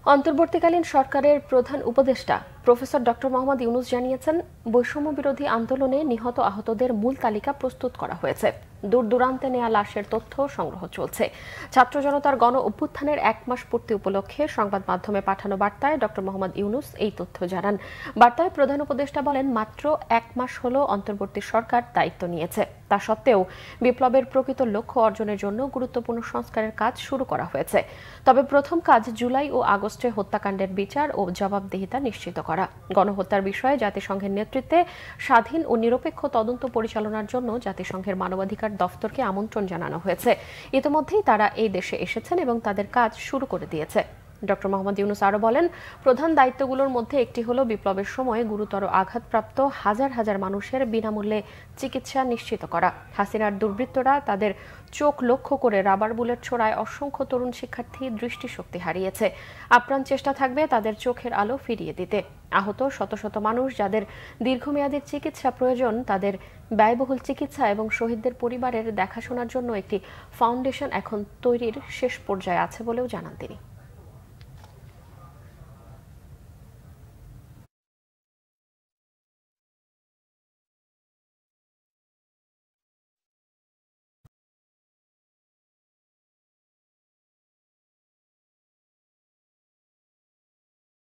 অন্তর্বর্তীকালীন সরকারের প্রধান উপদেষ্টা প্রফেসর ডক্টর মোহাম্মদ ইউনুস জানিয়েছেন, বৈষম্য বিরোধী আন্দোলনে নিহত আহতদের মূল তালিকা প্রস্তুত করা হয়েছে। দূর দূরান্তে নেয়া লাশের তথ্য সংগ্রহ চলছে। ছাত্র জনতার গণ অভ্যুত্থানের 1 মাস পূর্তি উপলক্ষে সংবাদ মাধ্যমে পাঠানো বার্তায় ডক্টর মোহাম্মদ ইউনুস এই তথ্য জানান। বার্তায় প্রধান উপদেষ্টা বলেন, মাত্র 1 মাস হলো অন্তর্বর্তী সরকার দায়িত্ব নিয়েছে। তা সত্ত্বেও বিপ্লবের প্রকৃত লক্ষ্য অর্জনের জন্য গুরুত্বপূর্ণ সংস্কারের কাজ শুরু করা হয়েছে। তবে প্রথম কাজ জুলাই ও আগস্টে হত্যাকাণ্ডের বিচার ও জবাবদিহিতা নিশ্চিত করা। গণহত্যার বিষয়ে জাতিসংঘের নেতৃত্বে স্বাধীন ও নিরপেক্ষ তদন্ত পরিচালনার জন্য জাতিসংঘের মানবাধিকার দফতরকে আমন্ত্রণ জানানো হয়েছে। ইতিমধ্যেই তারা এই দেশে এসেছেন এবং তাদের কাজ শুরু করে দিয়েছে। ডক্টর মোহাম্মদ ইউনুস আরও বলেন, প্রধান দায়িত্বগুলোর মধ্যে একটি হলো বিপ্লবের সময় গুরুতর আঘাতপ্রাপ্ত হাজার হাজার মানুষের বিনামূল্যে চিকিৎসা নিশ্চিত করা। হাসিনার দুর্বৃত্তরা তাদের চোখ লক্ষ্য করে রাবার বুলেট ছোড়ায় অসংখ্য তরুণ শিক্ষার্থী দৃষ্টিশক্তি হারিয়েছে। আপ্রাণ চেষ্টা থাকবে তাদের চোখের আলো ফিরিয়ে দিতে। আহত শত শত মানুষ যাদের দীর্ঘমেয়াদী চিকিৎসা প্রয়োজন, তাদের ব্যয়বহুল চিকিৎসা এবং শহীদদের পরিবারের দেখাশোনার জন্য একটি ফাউন্ডেশন এখন তৈরির শেষ পর্যায়ে আছে বলেও জানান তিনি।